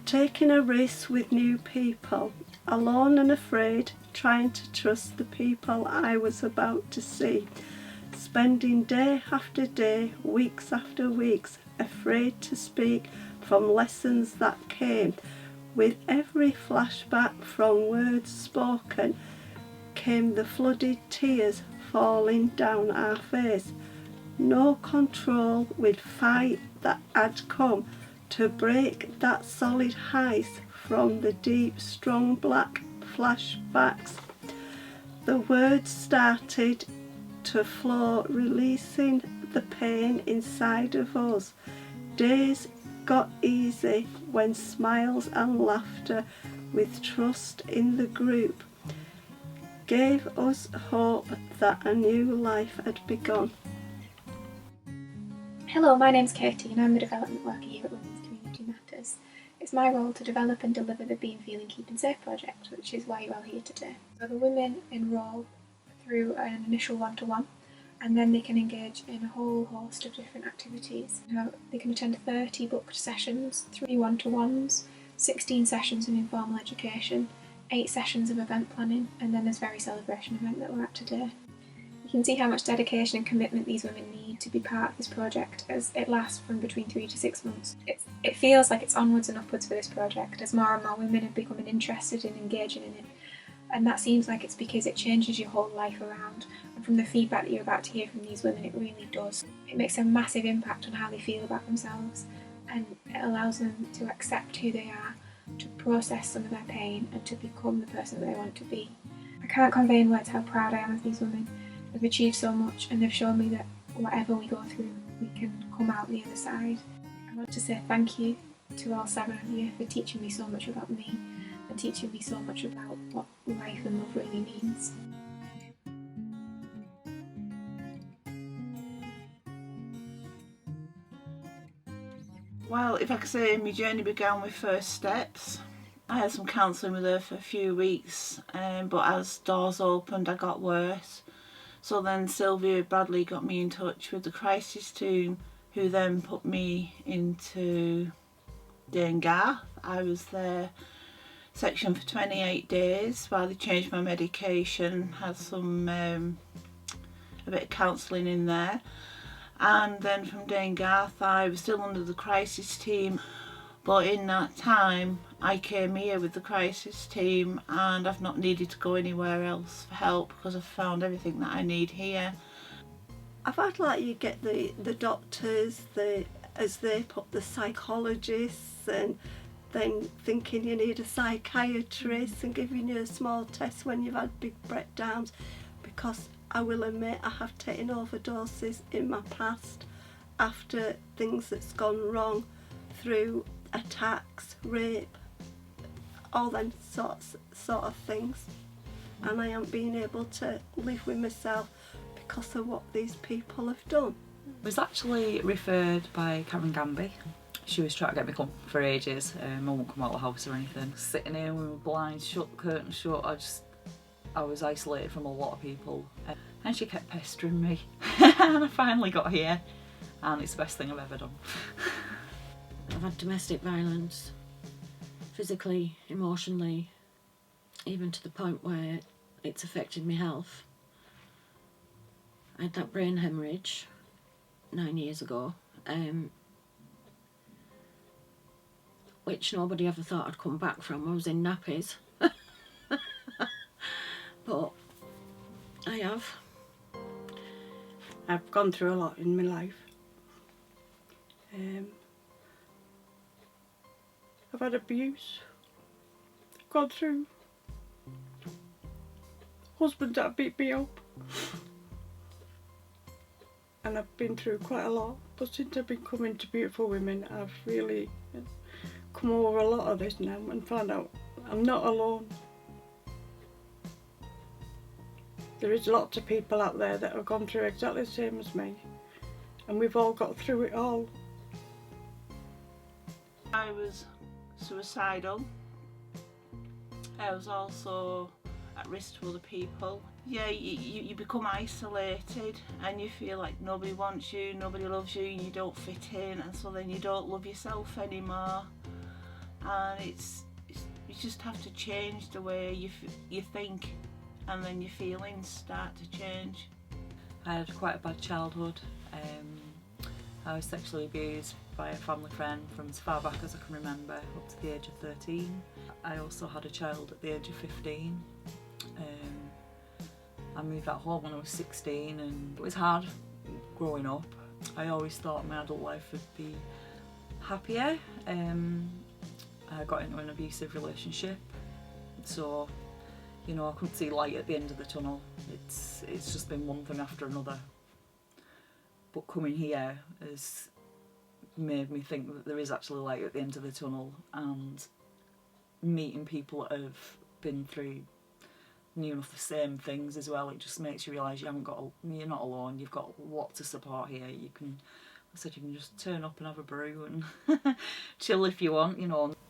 Taking a risk with new people, alone and afraid, trying to trust the people I was about to see, spending day after day, weeks after weeks, afraid to speak from lessons that came. With every flashback from words spoken came the flooded tears falling down our face. No control with fight that had come to break that solid ice from the deep, strong black flashbacks. The words started to flow, releasing the pain inside of us. Days got easy when smiles and laughter with trust in the group gave us hope that a new life had begun. Hello, my name's Katie and I'm the development worker here at Women's Community Matters. It's my role to develop and deliver the Being, Feeling, Keeping Safe project, which is why you're all here today. So the women enrol through an initial one-to-one, and then they can engage in a whole host of different activities. Now, they can attend 30 booked sessions, 3 one-to-ones, 16 sessions of informal education, 8 sessions of event planning, and then this very celebration event that we're at today. You can see how much dedication and commitment these women need to be part of this project, as it lasts from between 3 to 6 months. It feels like it's onwards and upwards for this project as more and more women are becoming interested in engaging in it. And that seems like it's because it changes your whole life around. And from the feedback that you're about to hear from these women, it really does. It makes a massive impact on how they feel about themselves, and it allows them to accept who they are, to process some of their pain, and to become the person that they want to be. I can't convey in words how proud I am of these women. They've achieved so much, and they've shown me that whatever we go through, we can come out the other side. I want to say thank you to all 7 of you for teaching me so much about me and teaching me so much about what life and love really means. Well, if I could say, my journey began with first steps. I had some counselling with her for a few weeks, but as doors opened I got worse. So then Sylvia Bradley got me in touch with the crisis team, who then put me into Garth. I was there section for 28 days while they changed my medication, had some a bit of counselling in there. And then from Garth I was still under the crisis team, but in that time I came here with the crisis team and I've not needed to go anywhere else for help because I've found everything that I need here. I've had you get the doctors, as they put the psychologists, and then thinking you need a psychiatrist and giving you a small test when you've had big breakdowns, because I will admit I have taken overdoses in my past after things that's gone wrong, through attacks, rape, all them sort of things, and I haven't been able to live with myself because of what these people have done. I was actually referred by Karen Gamby. She was trying to get me come for ages. I won't come out of the house or anything. Sitting here with my blinds shut, curtains shut, I was isolated from a lot of people, and she kept pestering me and I finally got here and it's the best thing I've ever done. I've had domestic violence, physically, emotionally, even to the point where it's affected my health. I had that brain hemorrhage 9 years ago, which nobody ever thought I'd come back from. I was in nappies. But I have. I've gone through a lot in my life. I've had abuse. I've gone through husband that beat me up. And I've been through quite a lot. But since I've been coming to Beautiful Women, I've really come over a lot of this now and found out I'm not alone. There is lots of people out there that have gone through exactly the same as me, and we've all got through it all. I was suicidal. I was also at risk to other people. Yeah, you become isolated and you feel like nobody wants you, nobody loves you, you don't fit in, and so then you don't love yourself anymore. and it's you just have to change the way you think, and then your feelings start to change. I had quite a bad childhood. I was sexually abused by a family friend from as far back as I can remember, up to the age of 13. I also had a child at the age of 15. I moved out home when I was 16, and it was hard growing up. I always thought my adult life would be happier. I got into an abusive relationship, so I couldn't see light at the end of the tunnel. It's just been one thing after another. But coming here has made me think that there is actually light at the end of the tunnel, and meeting people that have been through near enough the same things as well, it just makes you realise you're not alone. You've got lots of support here. You can just turn up and have a brew and chill if you want,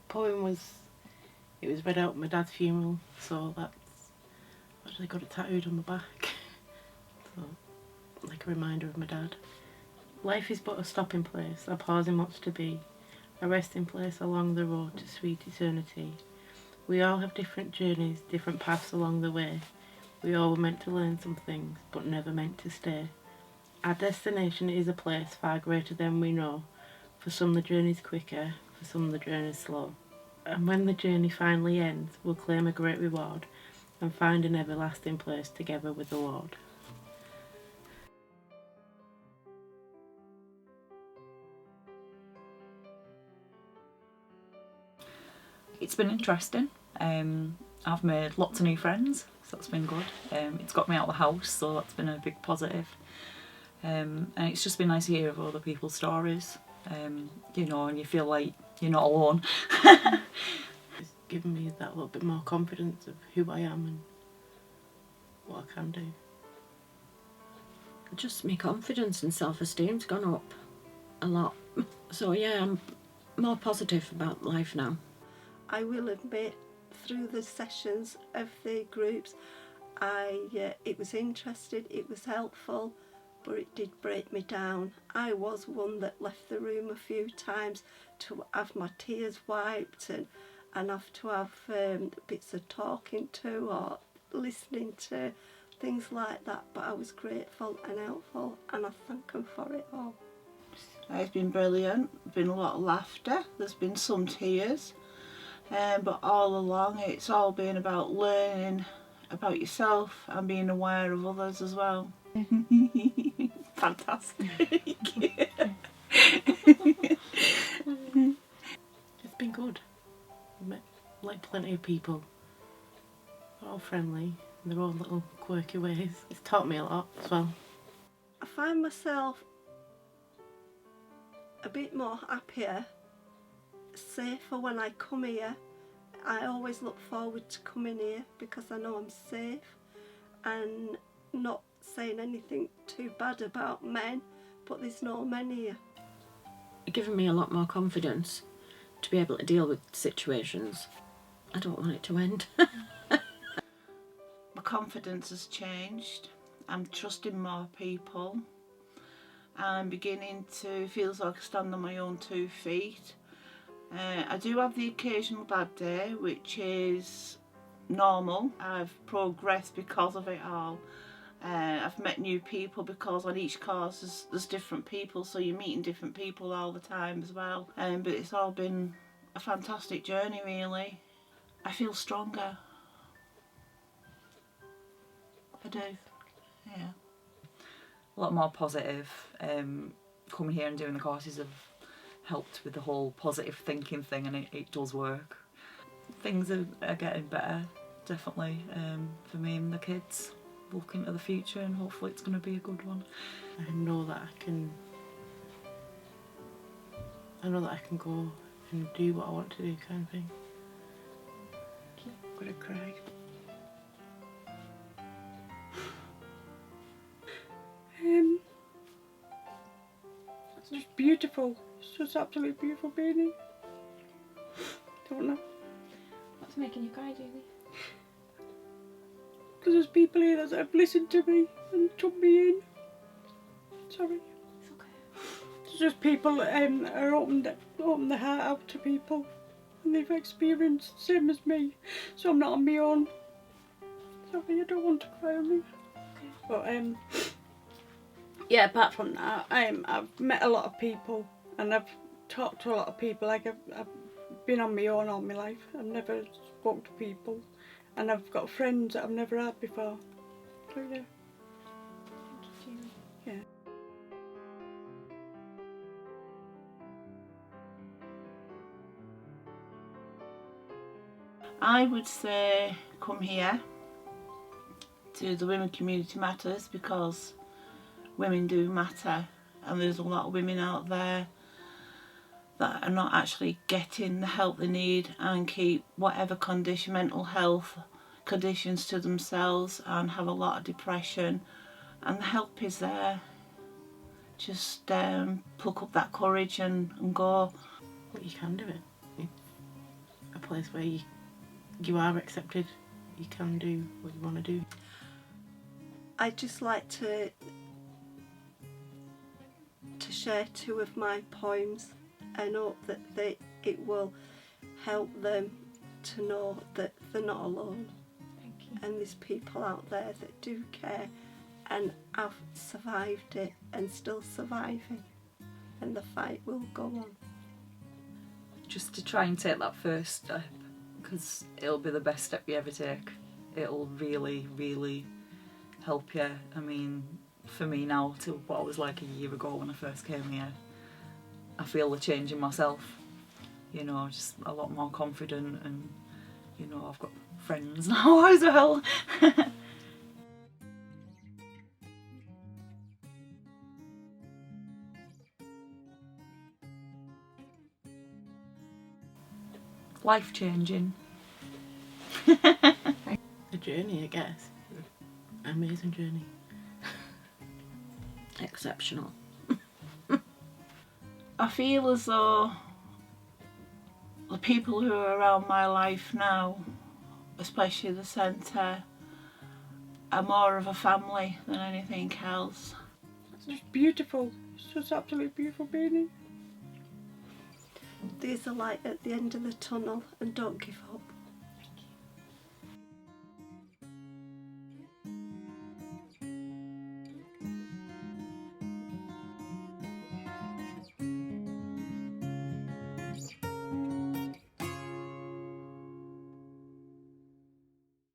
Poem was read out at my dad's funeral, so that's actually got it tattooed on my back. So, like a reminder of my dad. Life is but a stopping place, a pause in what's to be, a resting place along the road to sweet eternity. We all have different journeys, different paths along the way. We all were meant to learn some things, but never meant to stay. Our destination is a place far greater than we know. For some the journey's quicker, for some the journey's slow. And when the journey finally ends, we'll claim a great reward and find an everlasting place together with the Lord. It's been interesting. I've made lots of new friends, so that's been good. It's got me out of the house, so that's been a big positive. And it's just been nice to hear of other people's stories, and you feel like you're not alone. It's given me that little bit more confidence of who I am and what I can do. Just my confidence and self-esteem's gone up a lot. So yeah, I'm more positive about life now. I will admit, through the sessions of the groups, it was interesting, it was helpful, but it did break me down. I was one that left the room a few times to have my tears wiped and have to have bits of talking to or listening to, things like that, but I was grateful and helpful, and I thank them for it all. It's been brilliant, been a lot of laughter, there's been some tears. But all along it's all been about learning about yourself and being aware of others as well. Fantastic. It's been good. I've met plenty of people. They're all friendly, in their own little quirky ways. It's taught me a lot as well. I find myself a bit more happier, safer when I come here. I always look forward to coming here because I know I'm safe and not saying anything too bad about men, but there's no men here. It's given me a lot more confidence to be able to deal with situations. I don't want it to end. My confidence has changed. I'm trusting more people. I'm beginning to feel as though I can stand on my own 2 feet. I do have the occasional bad day, which is normal. I've progressed because of it all. I've met new people because on each course there's different people, so you're meeting different people all the time as well. But it's all been a fantastic journey really. I feel stronger. I do, yeah. A lot more positive. Coming here and doing the courses have helped with the whole positive thinking thing, and it does work. Things are getting better, definitely, for me and the kids. Looking to the future, and hopefully it's going to be a good one. I know that I can go and do what I want to do, kind of thing. I'm gonna cry. It's just beautiful. It's just absolutely beautiful being here. Don't know. What's making you cry, Julie? Because there's people here that have listened to me and took me in. Sorry. It's okay. It's just people that are opened their heart out to people and they've experienced the same as me, so I'm not on my own. Sorry, I don't want to cry on me. But yeah, apart from that, I've met a lot of people and I've talked to a lot of people. Like I've been on my own all my life. I've never spoke to people, and I've got friends that I've never had before. So yeah. Yeah. I would say come here to the Women Community Matters, because women do matter, and there's a lot of women out there that are not actually getting the help they need and keep whatever condition, mental health conditions, to themselves and have a lot of depression, and the help is there. Just pluck up that courage and go. But you can do it. It's a place where you are accepted. You can do what you want to do. I'd just like to share 2 of my poems and hope that it will help them to know that they're not alone. Thank you. And there's people out there that do care and have survived it and still surviving, and the fight will go on. Just to try and take that first step, because it'll be the best step you ever take. It'll really, really help you. I mean, for me now to what I was like a year ago when I first came here, I feel the change in myself. You know, just a lot more confident, and you know, I've got friends now as well. Life changing. The journey, I guess. Amazing journey. Exceptional. I feel as though the people who are around my life now, especially the centre, are more of a family than anything else. It's just beautiful. It's just absolutely beautiful being here. There's a light at the end of the tunnel, and don't give up.